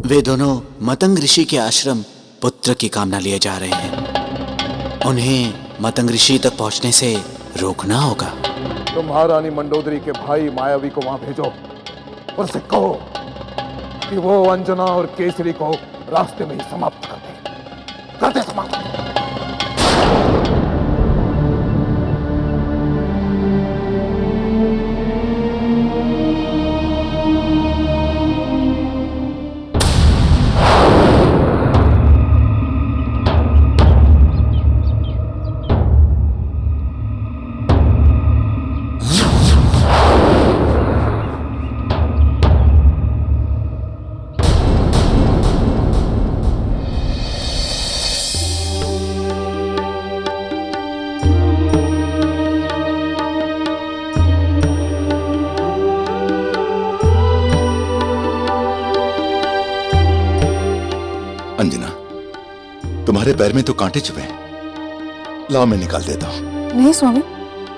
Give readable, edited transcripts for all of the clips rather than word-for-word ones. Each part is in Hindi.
वे दोनों मतंग ऋषि के आश्रम पुत्र की कामना लिए जा रहे हैं। उन्हें मतंग ऋषि तक पहुंचने से रोकना होगा। तुम महारानी मंडोदरी के भाई मायावी को वहां भेजो और उसे कहो कि वो अंजना और केसरी को रास्ते में ही समाप्त कर दे समाप्त। अंजना, तुम्हारे पैर में तो कांटे चुभे हैं। लाओ मैं निकाल देता हूं। नहीं स्वामी,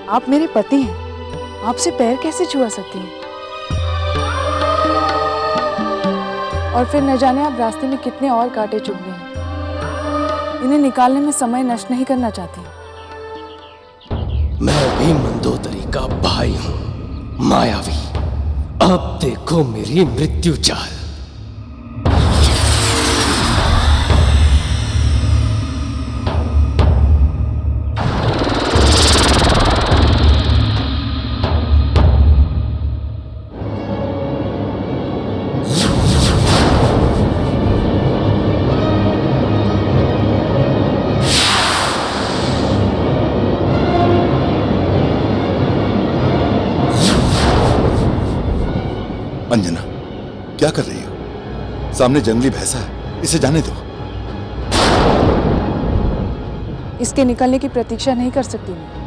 आप मेरे पति हैं, आपसे पैर कैसे छुआ सकती हैं? और फिर न जाने आप रास्ते में कितने और कांटे चुभ गए हैं। इन्हें निकालने में समय नष्ट नहीं करना चाहती। मैं भी मंदोदरी का भाई हूं, मायावी। अब देखो मेरी मृत्यु चाल। अंजना, क्या कर रही हो? सामने जंगली भैंसा है, इसे जाने दो। इसके निकलने की प्रतीक्षा नहीं कर सकती मैं।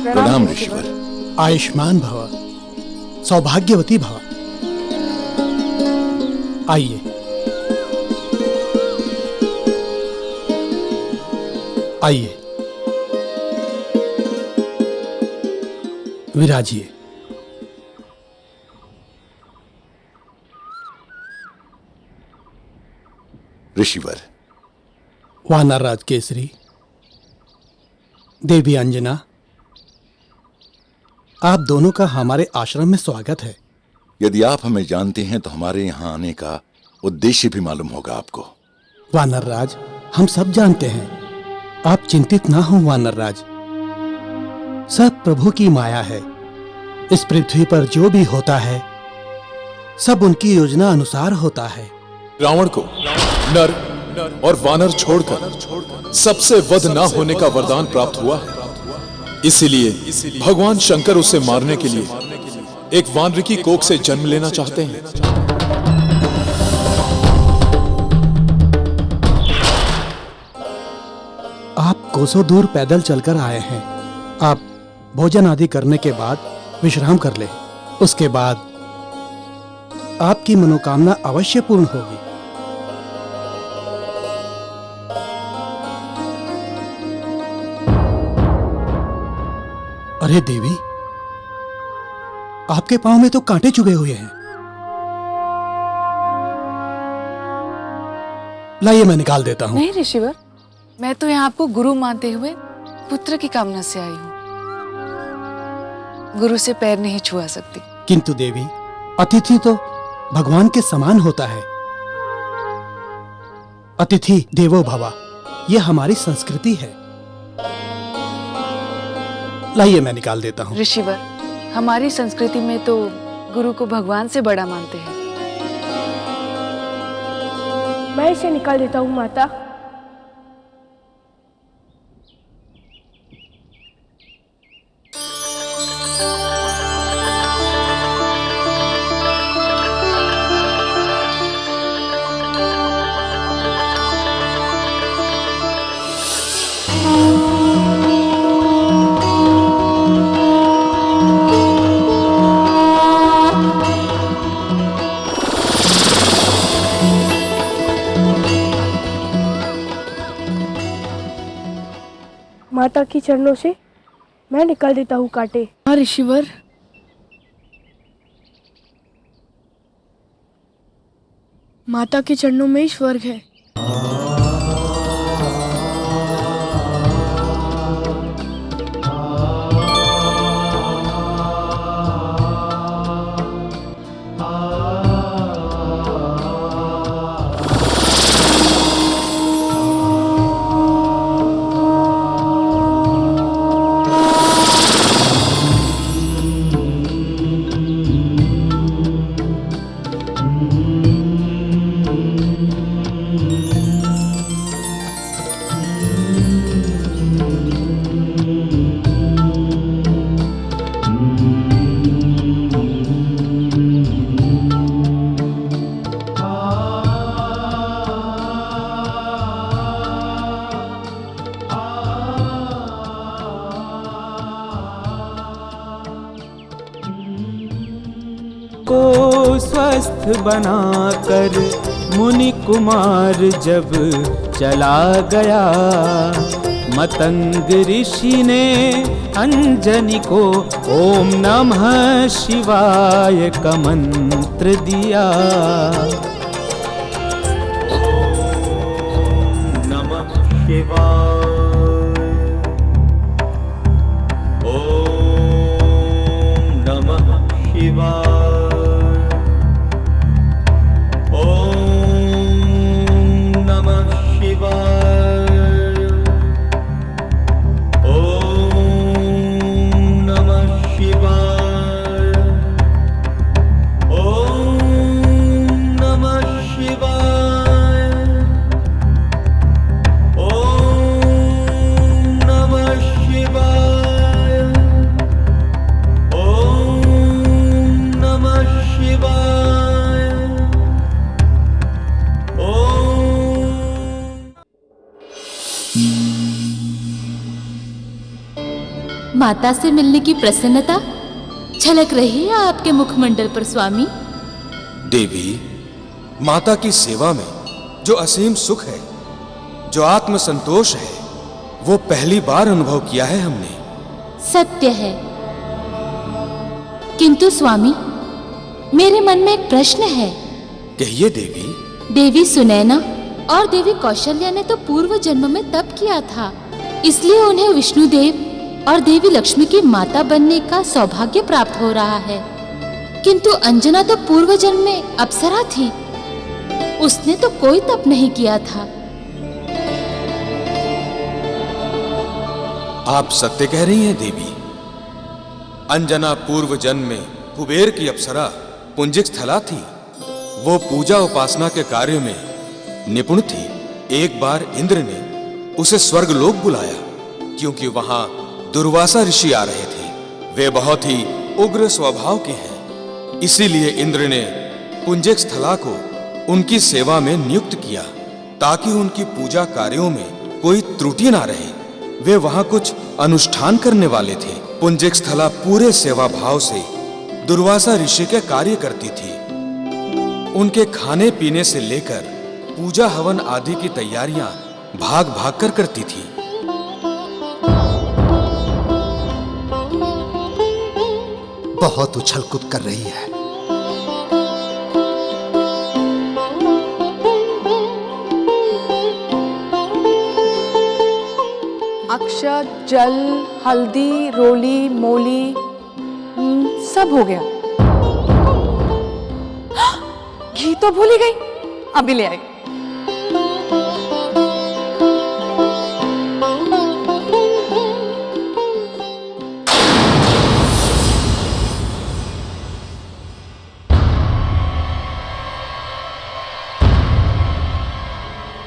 प्रणाम ऋषिवर। आयुष्मान भव, सौभाग्यवती भव। आइए आइए, विराजिए। ऋषिवर। वानरराज केसरी, देवी अंजना, आप दोनों का हमारे आश्रम में स्वागत है। यदि आप हमें जानते हैं तो हमारे यहाँ आने का उद्देश्य भी मालूम होगा आपको। वानर राज, हम सब जानते हैं। आप चिंतित ना हो वानर राज, सब प्रभु की माया है। इस पृथ्वी पर जो भी होता है सब उनकी योजना अनुसार होता है। रावण को नर और वानर छोड़कर सबसे वध ना होने का वरदान प्राप्त हुआ है। इसीलिए भगवान शंकर उसे मारने के लिए एक वानर की कोख से जन्म लेना चाहते हैं। आप कोसों दूर पैदल चलकर आए हैं। आप भोजन आदि करने के बाद विश्राम कर ले। उसके बाद आपकी मनोकामना अवश्य पूर्ण होगी। अरे देवी, आपके पांव में तो कांटे चुभे हुए हैं। लाइए मैं निकाल देता हूं। नहीं ऋषिवर, मैं तो यहाँ आपको गुरु मानते हुए पुत्र की कामना से आई हूँ। गुरु से पैर नहीं छुआ सकती। किंतु देवी, अतिथि तो भगवान के समान होता है। अतिथि देवो भव, यह हमारी संस्कृति है। लाइए मैं निकाल देता हूँ। ऋषिवर, हमारी संस्कृति में तो गुरु को भगवान से बड़ा मानते हैं। मैं इसे निकाल देता हूँ माता। माता की चरणों से मैं निकाल देता हूँ कांटे। हाँ ऋषिवर, माता के चरणों में ही स्वर्ग है। को स्वस्थ बनाकर मुनि कुमार जब चला गया, मतंग ऋषि ने अंजनी को ओम नमः शिवाय का मंत्र दिया। ओम नमः शिवाय, ओम नमः शिवाय, माता से मिलने की प्रसन्नता झलक रही है आपके मुखमंडल पर स्वामी। देवी, माता की सेवा में जो असीम सुख है, जो आत्म संतोष है, वो पहली बार अनुभव किया है हमने। सत्य है, किंतु स्वामी मेरे मन में एक प्रश्न है। कहिए देवी। देवी सुनैना और देवी कौशल्या ने तो पूर्व जन्म में तप किया था, इसलिए उन्हें विष्णुदेव और देवी लक्ष्मी की माता बनने का सौभाग्य प्राप्त हो रहा है। किंतु अंजना तो पूर्व जन्म में अप्सरा थी। उसने तो कोई तप नहीं किया था। आप सत्य कह रही हैं देवी। अंजना पूर्व जन्म में कुबेर की अप्सरा पुंजिक स्थला थी। वो पूजा उपासना के कार्य में निपुण थी। एक बार इंद्र ने उसे स्वर्गलोक बुलाया, क्योंकि वहां दुर्वासा ऋषि आ रहे थे। वे बहुत ही उग्र स्वभाव के हैं। इसीलिए इंद्र ने पुंजिक स्थला को उनकी सेवा में नियुक्त किया, ताकि उनकी पूजा कार्यों में कोई त्रुटि ना रहे। वे वहां कुछ अनुष्ठान करने वाले थे। पुंजिक स्थला पूरे सेवा भाव से दुर्वासा ऋषि के कार्य करती थी। उनके खाने पीने से लेकर पूजा हवन आदि की तैयारियां भाग भाग कर करती थी। बहुत उछल कूद कर रही है। अक्षत, जल, हल्दी, रोली, मोली, सब हो गया। घी तो भूल ही गई, अभी ले आई।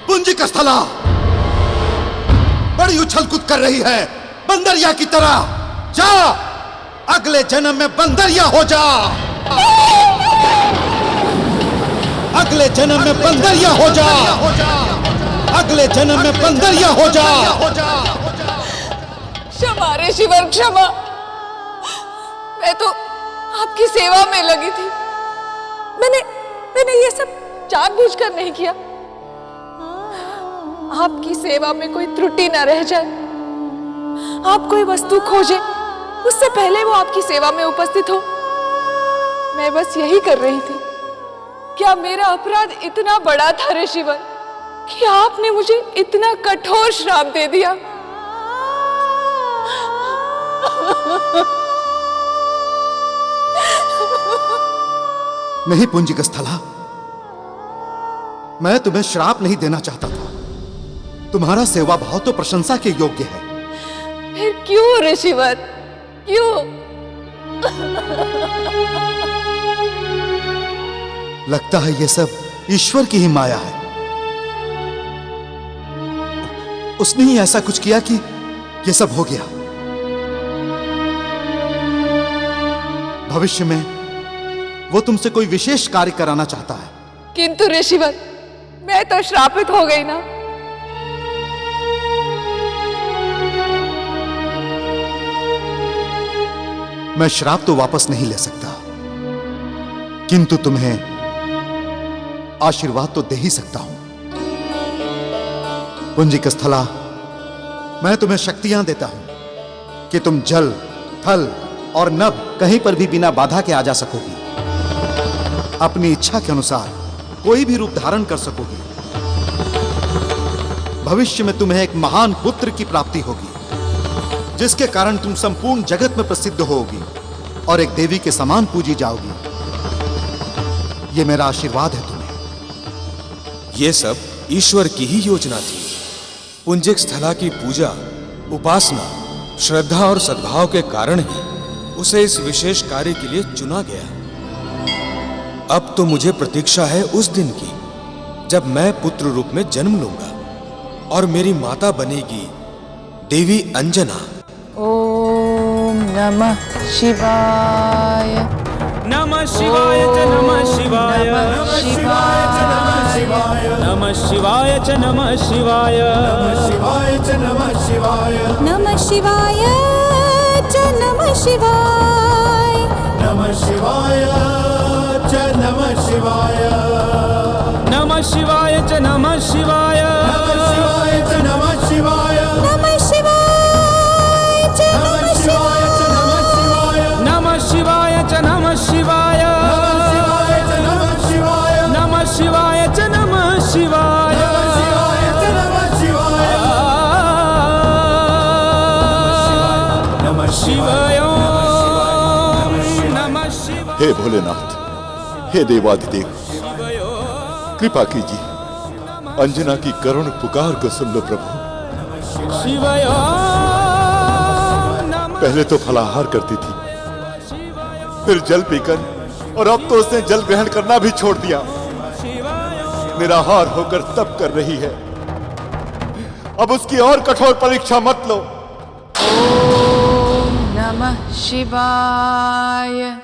पुंजिक स्थला बड़ी उछल कूद कर रही है, बंदरिया की तरह। जा, अगले जन्म में बंदरिया हो जा। अगले जन्म में बंदरिया हो जा। अगले जन्म में बंदरिया हो जा। क्षमा ऋषिवर, क्षमा। मैं तो आपकी सेवा में लगी थी। मैंने ये सब जानबूझकर नहीं किया। आपकी सेवा में कोई त्रुटि न रह जाए। आप कोई वस्तु खोजे, उससे पहले वो आपकी सेवा में उपस्थित हो। मैं बस यही कर रही थी। क्या मेरा अपराध इतना बड़ा था ऋषिवर कि आपने मुझे इतना कठोर श्राप दे दिया? नहीं पुंजिक स्थला, मैं तुम्हें श्राप नहीं देना चाहता था। तुम्हारा सेवा भाव तो प्रशंसा के योग्य है। फिर क्यों ऋषिवर, क्यों? लगता है ये सब ईश्वर की ही माया है। उसने ही ऐसा कुछ किया कि ये सब हो गया। भविष्य में वो तुमसे कोई विशेष कार्य कराना चाहता है। किंतु ऋषिवर, मैं तो श्रापित हो गई ना। मैं श्राप तो वापस नहीं ले सकता, किंतु तुम्हें आशीर्वाद तो दे ही सकता हूं। पुंजिक स्थला, मैं तुम्हें शक्तियां देता हूं कि तुम जल, थल और नभ कहीं पर भी बिना बाधा के आ जा सकोगी। अपनी इच्छा के अनुसार कोई भी रूप धारण कर सकोगी। भविष्य में तुम्हें एक महान पुत्र की प्राप्ति होगी, जिसके कारण तुम संपूर्ण जगत में प्रसिद्ध होगी और एक देवी के समान पूजी जाओगी। यह मेरा आशीर्वाद है तुम्हें। ये सब ईश्वर की ही योजना थी। पुंजिक स्थला की पूजा, उपासना, श्रद्धा और सद्भाव के कारण ही उसे इस विशेष कार्य के लिए चुना गया। अब तो मुझे प्रतीक्षा है उस दिन की जब मैं पुत्र रूप में जन्म लूंगा और मेरी माता बनेगी देवी अंजना। ओम नमः शिवाय। नमः शिवाय च नमः शिवाय। नमः शिवाय च नमः शिवाय। नमः शिवाय च नमः शिवाय। नमः शिवाय च नमः शिवाय। नमः शिवाय च नमः शिवाय। नमः शिवाय च नमः शिवाय। नमः शिवाय च नमः शिवाय। नमः शिवाय च नमः शिवाय। नमः शिवाय च नमः शिवाय। नमः शिवाय च नमः शिवाय। नमः शिवाय च नमः शिवाय। नमः शिवाय। हे हे भोलेनाथ, हे देवाधिदेव, कृपा कीजिए, अंजना की करुण पुकार को सुन लो प्रभु। पहले तो फलाहार करती थी, फिर जल पीकर, और अब तो उसने जल ग्रहण करना भी छोड़ दिया। निराहार होकर तप कर रही है। अब उसकी और कठोर परीक्षा मत लो। ओम नमः शिवाय।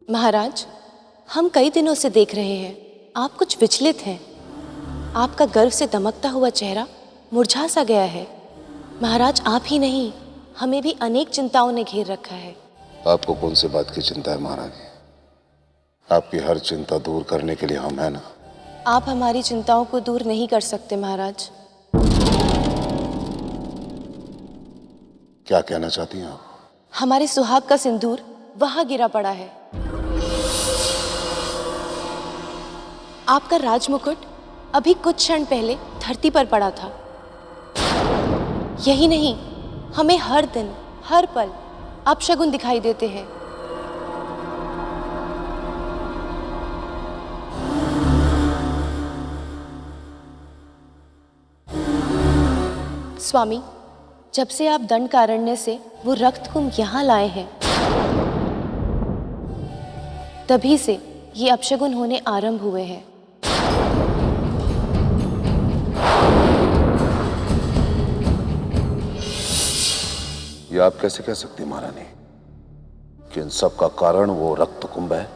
महाराज, हम कई दिनों से देख रहे हैं आप कुछ विचलित हैं। आपका गर्व से दमकता हुआ चेहरा मुरझा सा गया है। महाराज, आप ही नहीं, हमें भी अनेक चिंताओं ने घेर रखा है। आपको कौन सी बात की चिंता है महाराज? आपकी हर चिंता दूर करने के लिए हम हैं ना। आप हमारी चिंताओं को दूर नहीं कर सकते महाराज। क्या कहना चाहती हैं आप? हमारे सुहाग का सिंदूर वहां गिरा पड़ा है। आपका राजमुकुट अभी कुछ क्षण पहले धरती पर पड़ा था। यही नहीं, हमें हर दिन हर पल अपशगुन दिखाई देते हैं। स्वामी, जब से आप दंडकारण्य से वो रक्त कुंभ यहाँ लाए हैं, तभी से ये अपशगुन होने आरंभ हुए हैं। ये आप कैसे कह सकती महारानी कि इन सब का कारण वो रक्त कुंभ है?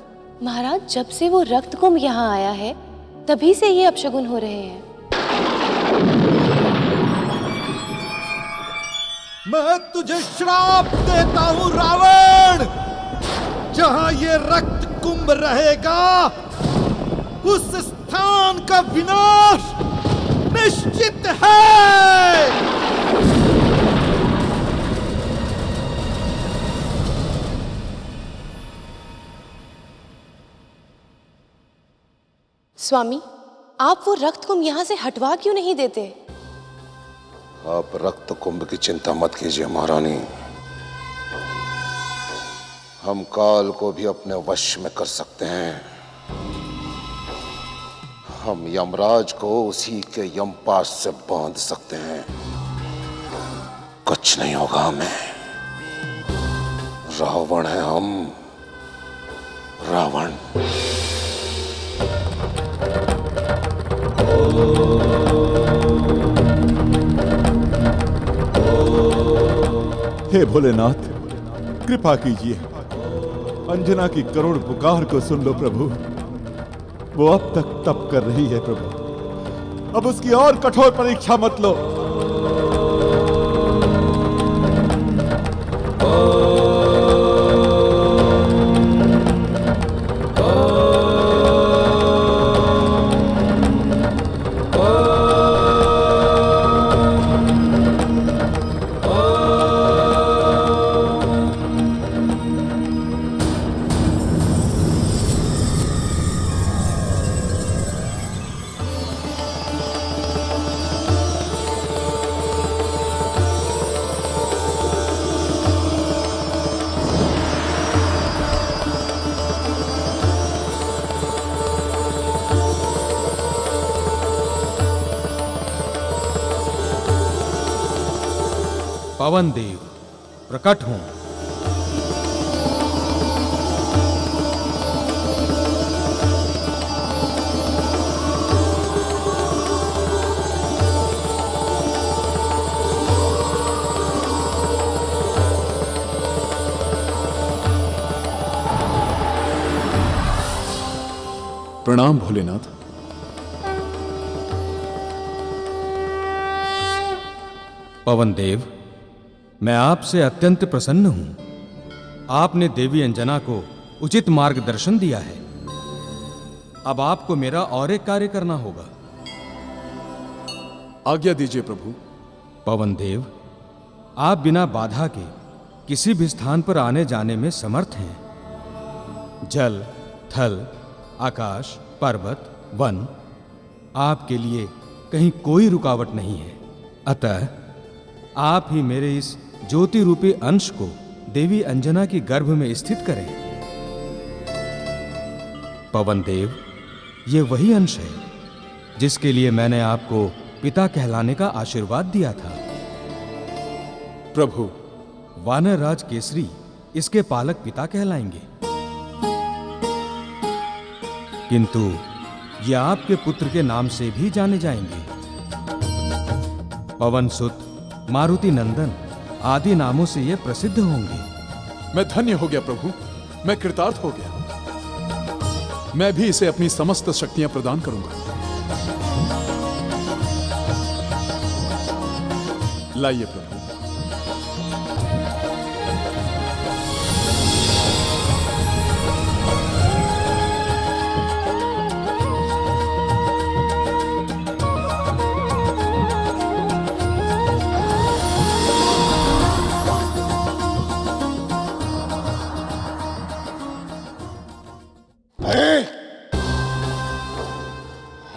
महाराज, जब से वो रक्त कुंभ यहाँ आया है, तभी से ये अपशगुन हो रहे हैं। मैं तुझे श्राप देता हूं रावण। जहां ये रक्त कुंभ रहेगा, उस स्थान का विनाश निश्चित है। स्वामी, आप वो रक्त कुंभ यहाँ से हटवा क्यों नहीं देते? आप रक्त कुंभ की चिंता मत कीजिए महारानी। हम काल को भी अपने वश में कर सकते हैं। हम यमराज को उसी के यमपाश से बांध सकते हैं। कुछ नहीं होगा हमें। रावण है हम, रावण। हे भोलेनाथ, कृपा कीजिए, अंजना की करुण पुकार को सुन लो प्रभु। वो अब तक तप कर रही है प्रभु, अब उसकी और कठोर परीक्षा मत लो। पवन देव प्रकट हों। प्रणाम भोलेनाथ। पवन देव, मैं आपसे अत्यंत प्रसन्न हूं। आपने देवी अंजना को उचित मार्गदर्शन दिया है। अब आपको मेरा और एक कार्य करना होगा। आज्ञा दीजिए प्रभु। पवन देव, आप बिना बाधा के किसी भी स्थान पर आने जाने में समर्थ हैं। जल, थल, आकाश, पर्वत, वन, आपके लिए कहीं कोई रुकावट नहीं है। अतः आप ही मेरे इस ज्योति रूपी अंश को देवी अंजना की गर्भ में स्थित करें। पवन देव, ये वही अंश है जिसके लिए मैंने आपको पिता कहलाने का आशीर्वाद दिया था। प्रभु, वानर राज केसरी इसके पालक पिता कहलाएंगे, किंतु ये आपके पुत्र के नाम से भी जाने जाएंगे। पवन सुत, मारुति नंदन आदि नामों से ये प्रसिद्ध होंगे। मैं धन्य हो गया प्रभु, मैं कृतार्थ हो गया। मैं भी इसे अपनी समस्त शक्तियां प्रदान करूंगा। लाइए प्रभु।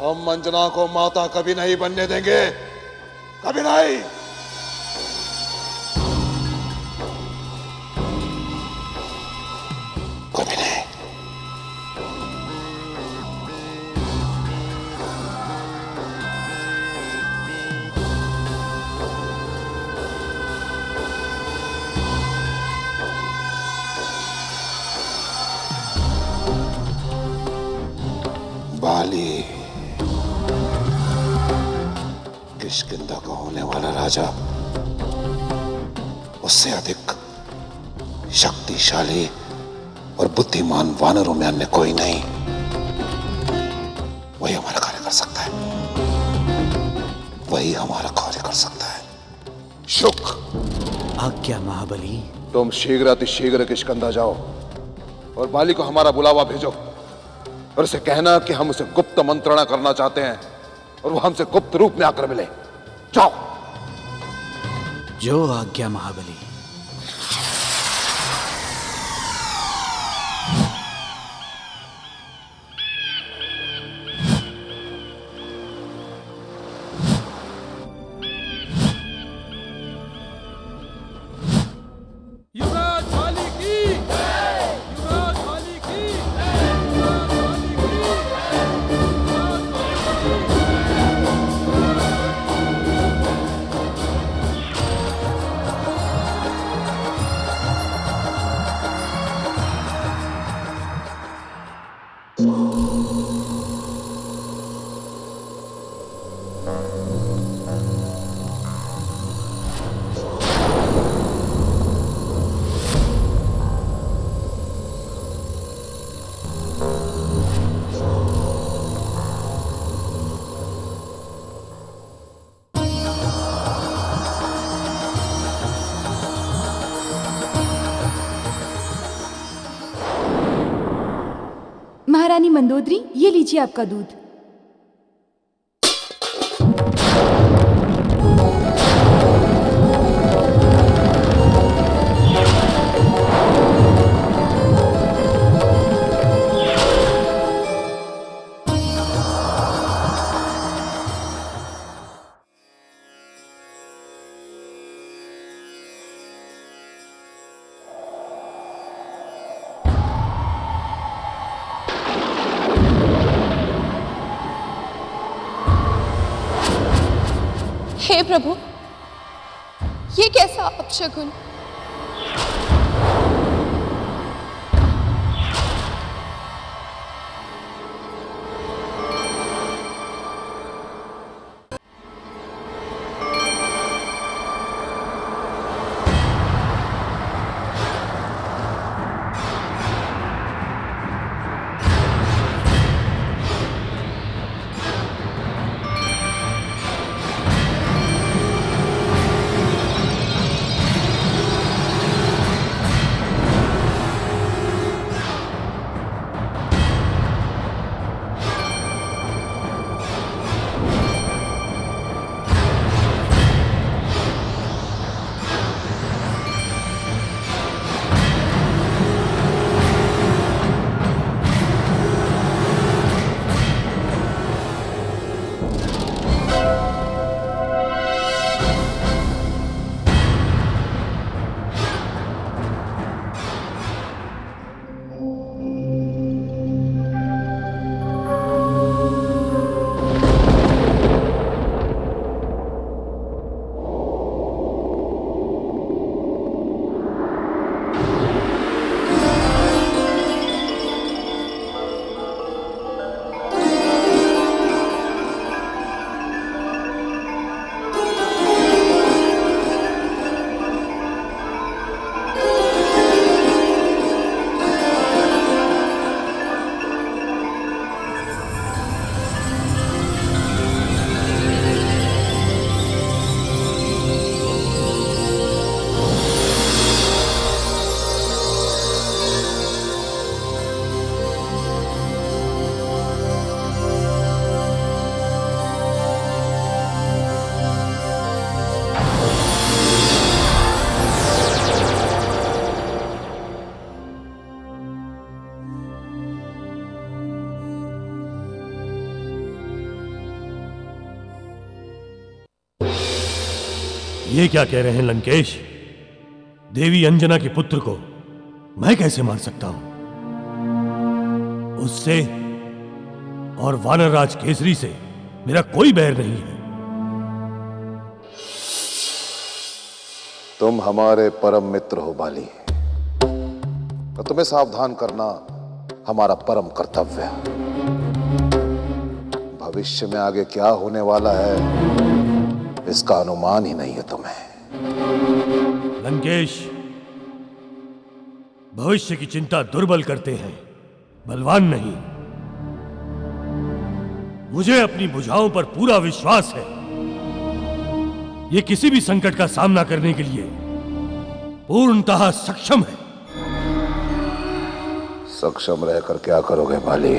हम अंजना को माता कभी नहीं बनने देंगे, कभी नहीं। कभी नहीं। बाली, किष्किंधा का होने वाला राजा, उससे अधिक शक्तिशाली और बुद्धिमान वानरों में अन्य कोई नहीं। वही हमारा कार्य कर सकता है, वही हमारा कार्य कर सकता है। शुक। आज्ञा महाबली। तुम शीघ्र अतिशीघ्र किष्किंधा जाओ और बाली को हमारा बुलावा भेजो और उसे कहना कि हम उसे गुप्त मंत्रणा करना चाहते हैं और वो हमसे गुप्त रूप में आकर मिले। जाओ। जो आज्ञा महाबली। युवराज बाली की जय, युवराज बाली की जय, युवराज बाली की जय, युवराज बाली रानी मंदोदरी, ये लीजिए आपका दूध। हे प्रभु, ये कैसा अपशगुन? ये क्या कह रहे हैं लंकेश? देवी अंजना के पुत्र को मैं कैसे मार सकता हूं? उससे और वानरराज केसरी से मेरा कोई बैर नहीं है। तुम हमारे परम मित्र हो बाली, तो तुम्हें सावधान करना हमारा परम कर्तव्य है। भविष्य में आगे क्या होने वाला है इसका अनुमान ही नहीं है तुम्हें। लंकेश, भविष्य की चिंता दुर्बल करते हैं, बलवान नहीं। मुझे अपनी भुजाओं पर पूरा विश्वास है। ये किसी भी संकट का सामना करने के लिए पूर्णतः सक्षम है। सक्षम रहकर क्या करोगे बाली?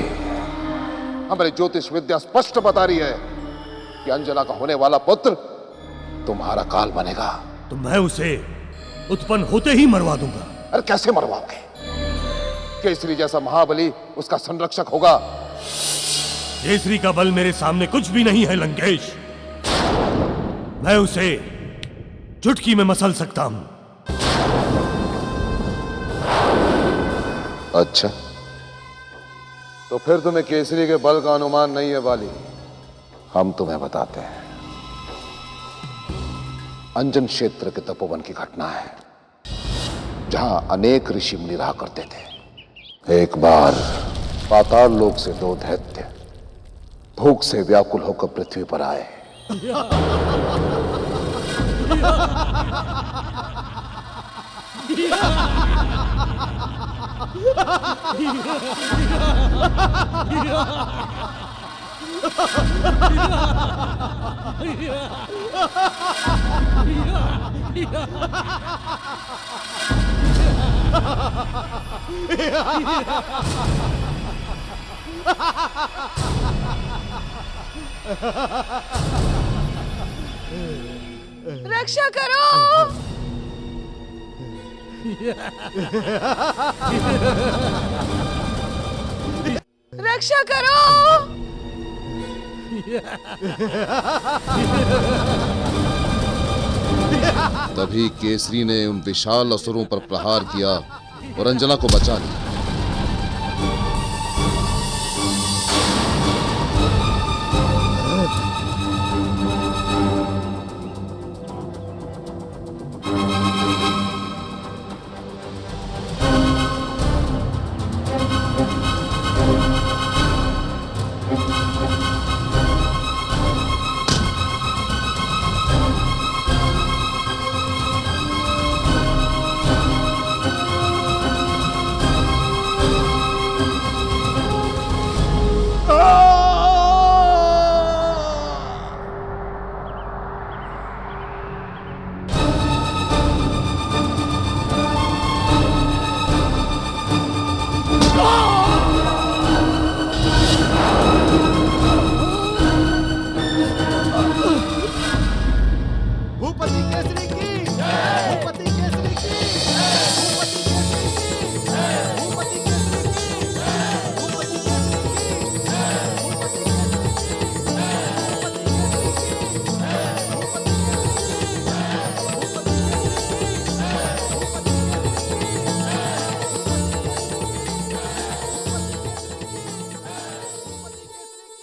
हमारी ज्योतिष विद्या स्पष्ट बता रही है कि अंजना का होने वाला पुत्र तुम्हारा काल बनेगा। तो मैं उसे उत्पन्न होते ही मरवा दूंगा। अरे कैसे मरवाओगे? केसरी जैसा महाबली उसका संरक्षक होगा। केसरी का बल मेरे सामने कुछ भी नहीं है लंकेश। मैं उसे चुटकी में मसल सकता हूं। अच्छा, तो फिर तुम्हें केसरी के बल का अनुमान नहीं है बाली। हम तुम्हें बताते हैं। अंजन क्षेत्र के तपोवन की घटना है, जहां अनेक ऋषि मुनि रहा करते थे। एक बार पाताल लोक से दो दैत्य भूख से व्याकुल होकर पृथ्वी पर आए। रक्षा करो। रक्षा करो। तभी केसरी ने उन विशाल असुरों पर प्रहार किया और अंजना को बचा लिया।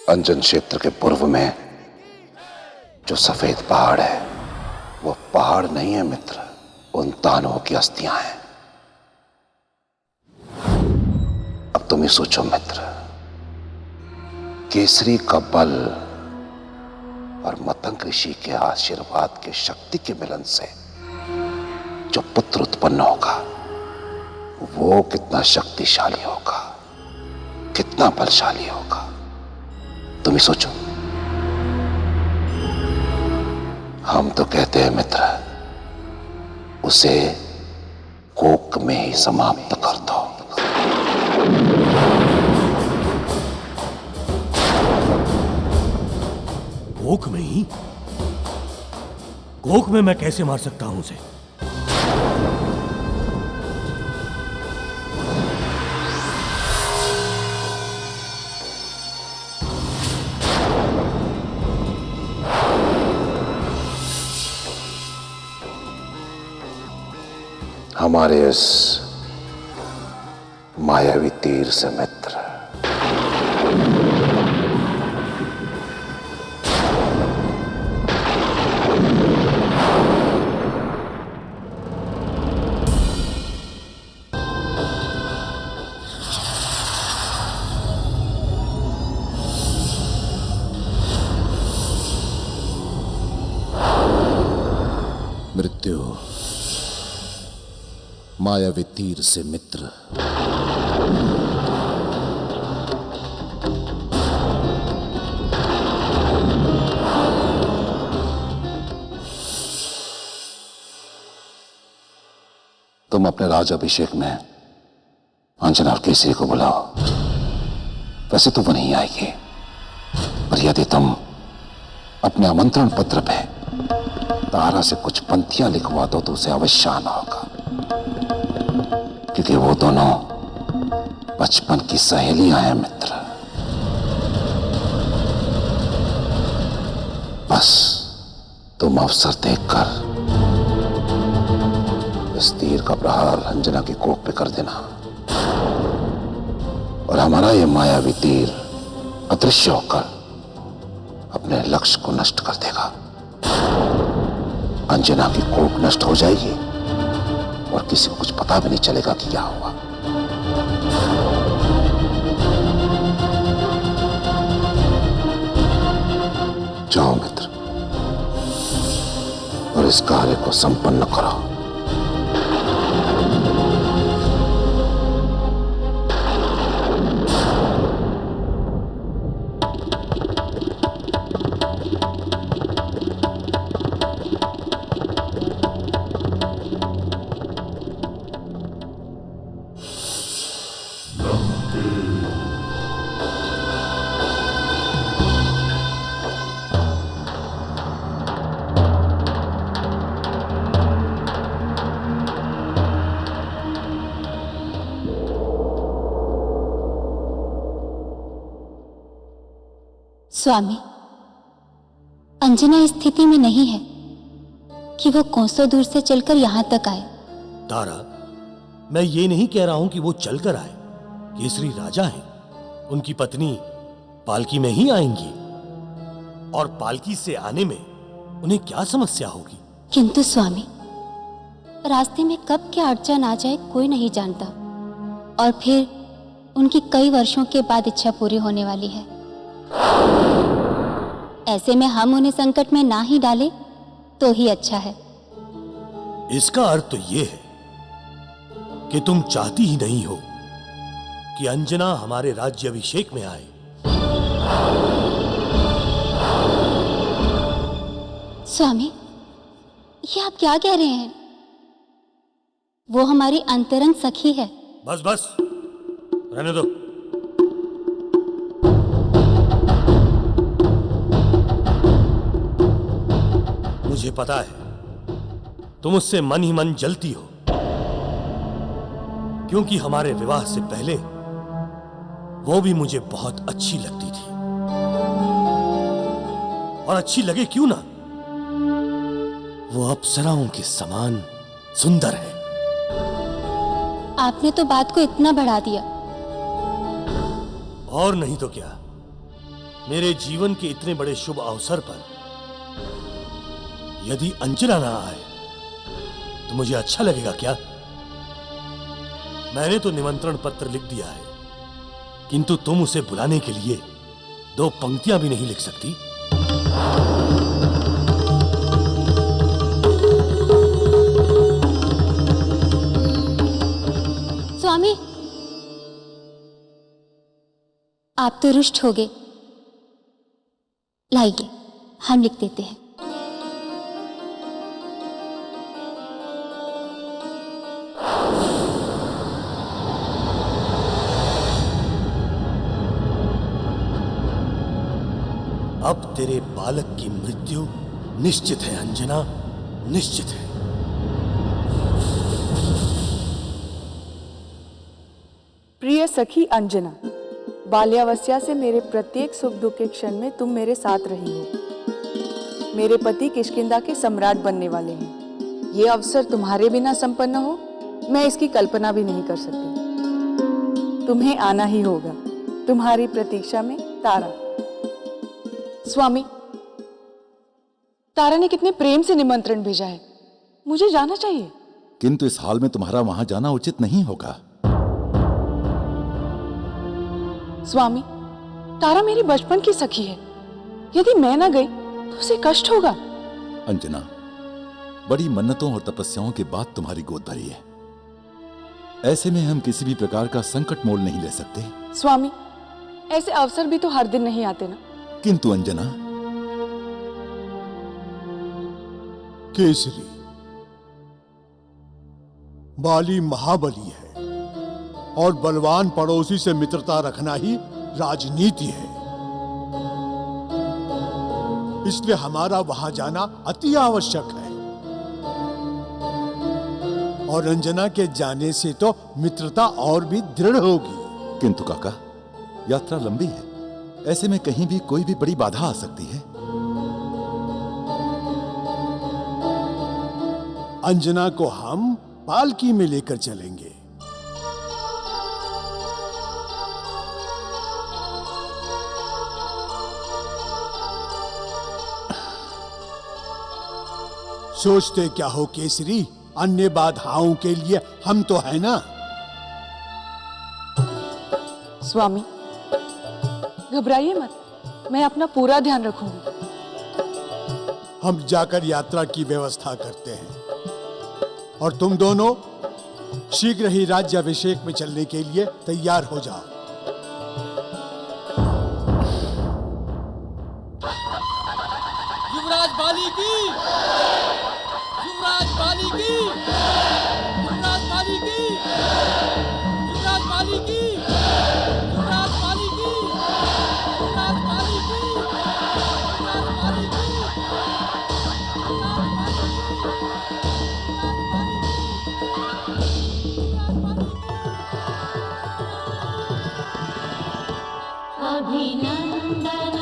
अंजन क्षेत्र के पूर्व में जो सफेद पहाड़ है वो पहाड़ नहीं है मित्र, उन दानवों की अस्थियां हैं। अब तुम ही सोचो मित्र, केसरी का बल और मतंग ऋषि के आशीर्वाद के शक्ति के मिलन से जो पुत्र उत्पन्न होगा वो कितना शक्तिशाली होगा, कितना बलशाली होगा, तुम ही सोचो। हम तो कहते हैं मित्र, उसे कोक में ही समाप्त कर दो। कोक में ही? कोक में मैं कैसे मार सकता हूं उसे? हमारे इस मायावी तीर से मित्र मृत्यु मायावी तीर से मित्र। तुम अपने राज अभिषेक में अंजना और केसरी को बुलाओ। वैसे तो वो नहीं आएगी, पर यदि तुम अपने आमंत्रण पत्र पे तारा से कुछ पंक्तियां लिखवा दो तो उसे अवश्य आना होगा, क्योंकि वो दोनों बचपन की सहेलियां हैं मित्र। बस तुम अवसर देखकर इस तीर का प्रहार अंजना की कोख पे कर देना और हमारा ये मायावी तीर अदृश्य होकर अपने लक्ष्य को नष्ट कर देगा। अंजना की कोख नष्ट हो जाएगी और किसी को कुछ पता भी नहीं चलेगा कि क्या हुआ। जाओ मित्र और इस कार्य को संपन्न करो। स्वामी, अंजना इस स्थिति में नहीं है कि वो कोसों दूर से चलकर यहाँ तक आए। तारा, मैं ये नहीं कह रहा हूं कि वो चलकर आए। केसरी राजा हैं, उनकी पत्नी पालकी में ही आएंगी, और पालकी से आने में उन्हें क्या समस्या होगी? किंतु स्वामी, रास्ते में कब क्या अड़चन आ जाए कोई नहीं जानता, और फिर उनकी कई वर्षों के बाद इच्छा पूरी होने वाली है। ऐसे में हम उन्हें संकट में ना ही डालें तो ही अच्छा है। इसका अर्थ तो ये है कि तुम चाहती ही नहीं हो कि अंजना हमारे राज्याभिषेक में आए। स्वामी, ये आप क्या कह रहे हैं? वो हमारी अंतरंग सखी है। बस बस, रहने दो। मुझे पता है तुम उससे मन ही मन जलती हो, क्योंकि हमारे विवाह से पहले वो भी मुझे बहुत अच्छी लगती थी, और अच्छी लगे क्यों ना, वो अप्सराओं के समान सुंदर है। आपने तो बात को इतना बढ़ा दिया। और नहीं तो क्या, मेरे जीवन के इतने बड़े शुभ अवसर पर यदि अंजना ना आए तो मुझे अच्छा लगेगा क्या? मैंने तो निमंत्रण पत्र लिख दिया है, किंतु तुम उसे बुलाने के लिए 2 पंक्तियां भी नहीं लिख सकती। स्वामी, आप तो रुष्ट हो गए। लाइए, हम लिख देते हैं। अब तेरे बालक की मृत्यु निश्चित है अंजना, निश्चित है। प्रिय सखी अंजना, बाल्यावस्था से मेरे प्रत्येक सुख दुख के क्षण में तुम मेरे साथ रही हो। मेरे पति किष्किंधा के सम्राट बनने वाले हैं। ये अवसर तुम्हारे बिना संपन्न हो, मैं इसकी कल्पना भी नहीं कर सकती। तुम्हें आना ही होगा। तुम्हारी प्रतीक्षा में, तारा। स्वामी, तारा ने कितने प्रेम से निमंत्रण भेजा है, मुझे जाना चाहिए। किंतु इस हाल में तुम्हारा वहां जाना उचित नहीं होगा। स्वामी, तारा मेरी बचपन की सखी है। यदि मैं ना गई तो उसे कष्ट होगा। अंजना, बड़ी मन्नतों और तपस्याओं के बाद तुम्हारी गोद भरी है। ऐसे में हम किसी भी प्रकार का संकट मोल नहीं ले सकते। स्वामी, ऐसे अवसर भी तो हर दिन नहीं आते ना। किंतु अंजना, केसरी, बाली महाबली है, और बलवान पड़ोसी से मित्रता रखना ही राजनीति है। इसलिए हमारा वहां जाना अति आवश्यक है, और अंजना के जाने से तो मित्रता और भी दृढ़ होगी। किंतु काका, यात्रा लंबी है, ऐसे में कहीं भी कोई भी बड़ी बाधा आ सकती है। अंजना को हम पालकी में लेकर चलेंगे। सोचते क्या हो केसरी, अन्य बाधाओं के लिए हम तो है ना। स्वामी, घबराइए मत, मैं अपना पूरा ध्यान रखूंगी। हम जाकर यात्रा की व्यवस्था करते हैं, और तुम दोनों शीघ्र ही राज्याभिषेक में चलने के लिए तैयार हो जाओ। युवराज बाली की, युवराज बाली की, युवराज बाली की, युवराज बाली की, युवराज बाली की, युवराज बाली की, युवराज बाली की। अभिनंदन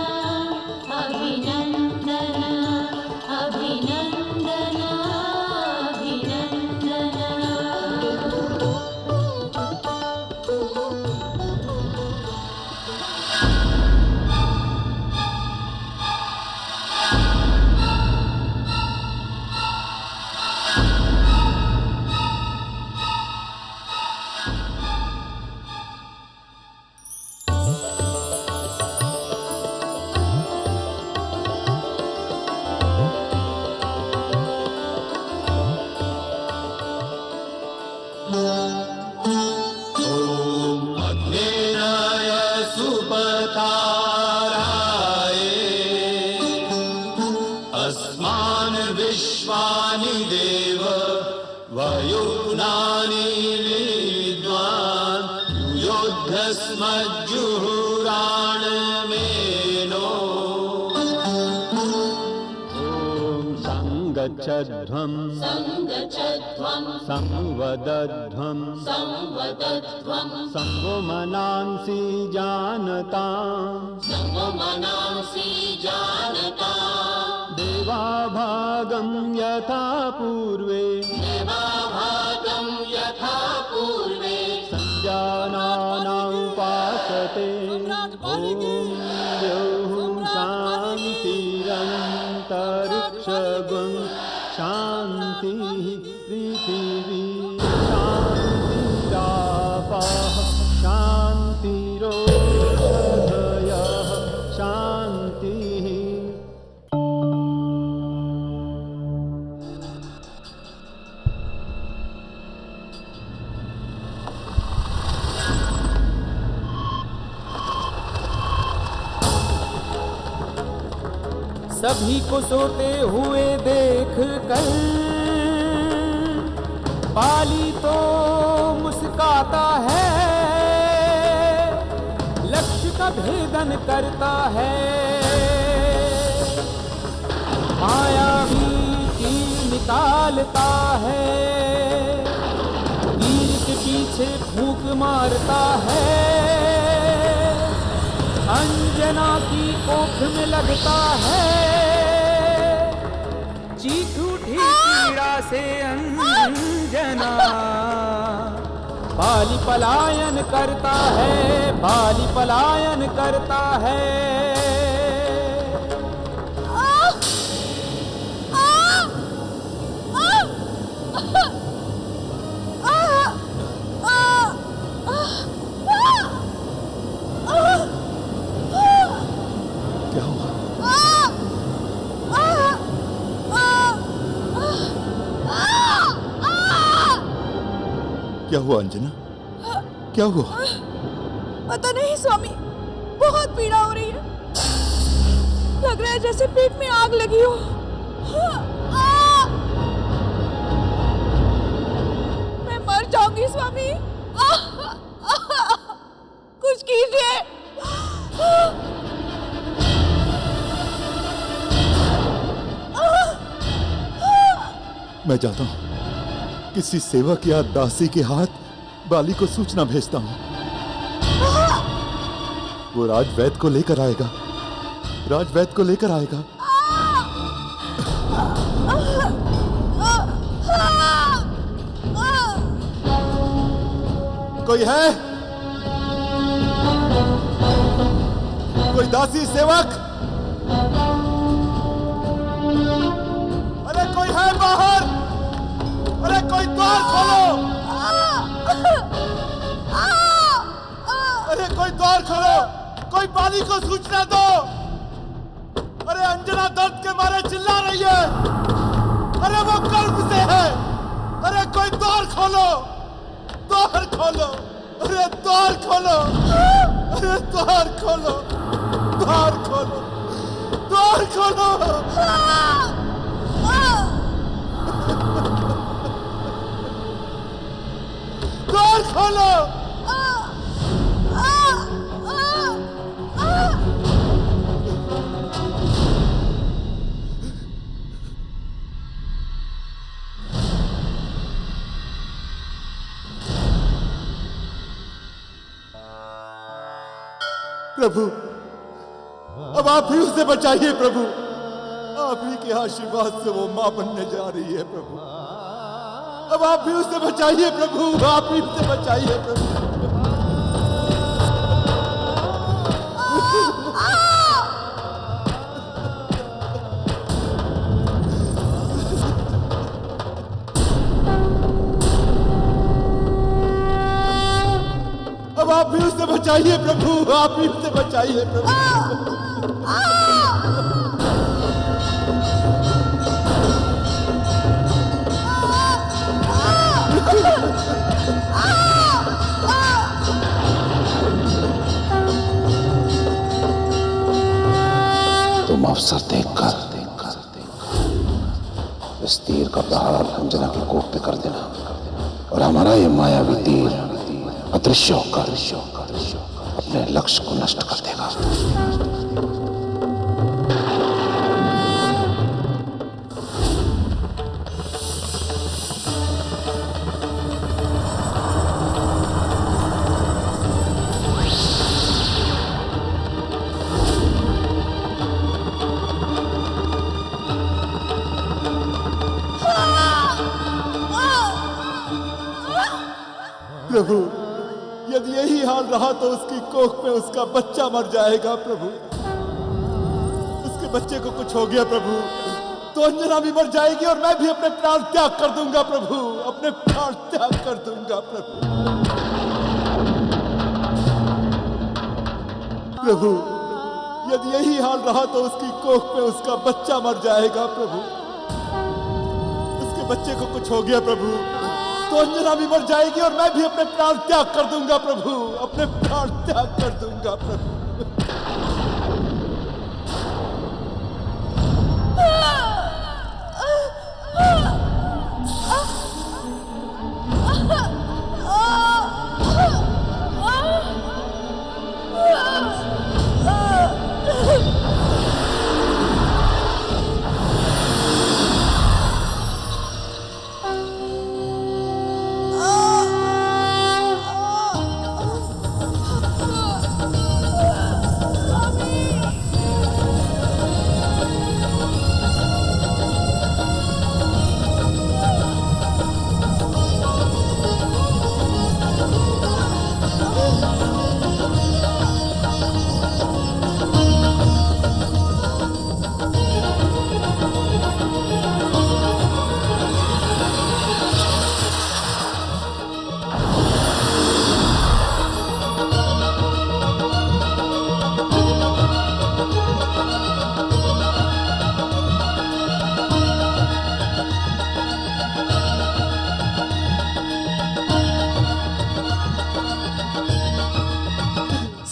विश्वानि देव वयुनानि विद्वान् युयोध्यस्मज्जुहुराणमेनो संगच्छध्वं संवदध्वं संगो मनांसि जानतां देवाभागं यथा पूर्वे संजानानां उपासते ॐ द्यौः शान्तिरन्तरिक्षगुं शान्तिः पृथिवी शान्तिरापः शान्तिरोषधयः शान्तिः। सभी को सोते हुए देख कर बाली तो मुस्काता है, लक्ष्य का भेदन करता है। मायावी तीर निकालता है, तीर के पीछे फूंक मारता है। अंजना की कोख में लगता है, चीख उठी पीड़ा से अंजना। बाली पलायन करता है, बाली पलायन करता है। क्या हुआ अंजना? क्या हुआ? पता नहीं स्वामी, बहुत पीड़ा हो रही है। लग रहा है जैसे पेट में आग लगी हो। मैं मर जाऊंगी स्वामी। कुछ कीजिए। मैं जाता हूँ, किसी सेवक या दासी के हाथ बाली को सूचना भेजता हूँ। वो राजवैद्य को लेकर आएगा, राजवैद्य को लेकर आएगा। कोई है? कोई दासी सेवक? अरे कोई है बाहर? अरे कोई द्वार खोलो! अरे कोई द्वार खोलो! कोई बाली को सूचना दो! अरे अंजना दर्द के मारे चिल्ला रही है। अरे वो गर्भ से है। अरे कोई द्वार खोलो! द्वार खोलो! अरे द्वार खोलो! अरे द्वार खोलो! द्वार खोलो! द्वार खोलो! द्वार खोलो! प्रभु, अब आप ही उसे बचाइए प्रभु। आप ही के आशीर्वाद से वो मां बनने जा रही है प्रभु। अब आप ही उसे बचाइए प्रभु, आप ही उसे बचाइए प्रभु। अब आप भी उसे बचाइए प्रभु, आप ही उसे बचाइए प्रभु। तुम अवसर देखकर इस तीर का प्रहार अंजना की कोख पे कर देना और हमारा ये मायावी तीर अदृश्य होकर अपने लक्ष्य को नष्ट कर देगा। प्रभु, यदि यही हाल रहा तो उसकी कोख में उसका बच्चा मर जाएगा प्रभु। उसके बच्चे को कुछ हो गया प्रभु तो अंजना भी मर जाएगी और मैं भी अपने प्राण त्याग कर दूंगा प्रभु, अपने प्राण त्याग कर दूंगा प्रभु। प्रभु, यदि यही हाल रहा तो उसकी कोख में उसका बच्चा मर जाएगा प्रभु। उसके बच्चे को कुछ हो गया प्रभु तो अंजना भी मर जाएगी और मैं भी अपने प्राण त्याग कर दूंगा प्रभु, अपने प्राण त्याग कर दूंगा प्रभु।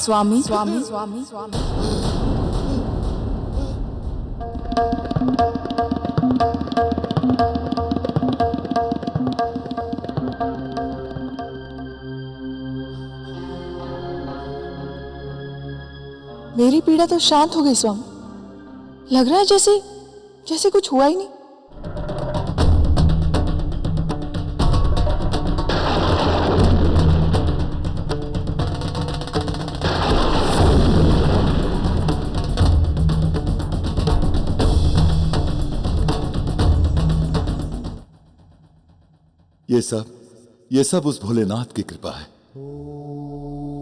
स्वामी स्वामी स्वामी स्वामी मेरी पीड़ा तो शांत हो गई स्वामी। लग रहा है जैसे जैसे कुछ हुआ ही नहीं। ये सब उस भोलेनाथ की कृपा है।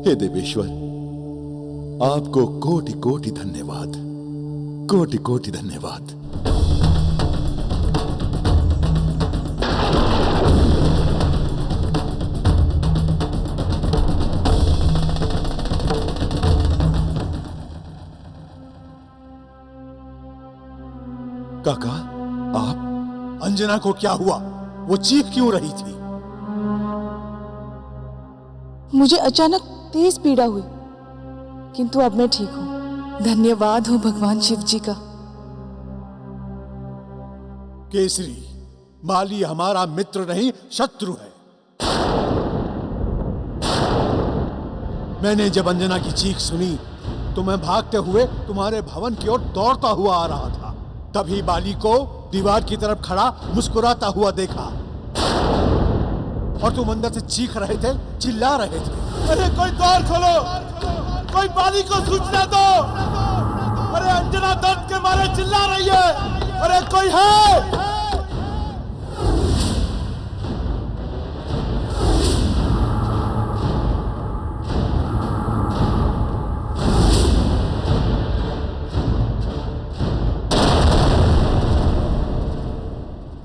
हे देवेश्वर, आपको कोटि कोटि धन्यवाद, कोटि कोटि धन्यवाद। काका, आप? अंजना को क्या हुआ? वो चीख क्यों रही थी? मुझे अचानक तेज पीड़ा हुई, किंतु अब मैं ठीक हूं। धन्यवाद हो भगवान शिव जी का। केसरी, माली हमारा मित्र नहीं शत्रु है। मैंने जब अंजना की चीख सुनी तो मैं भागते हुए तुम्हारे भवन की ओर दौड़ता हुआ आ रहा था। तभी बाली को दीवार की तरफ खड़ा मुस्कुराता हुआ देखा और तुम अंदर से चीख रहे थे, चिल्ला रहे थे। अरे कोई द्वार खोलो, कोई बाली को सूचना दो। अरे अंजना दर्द के मारे चिल्ला रही है। अरे कोई है?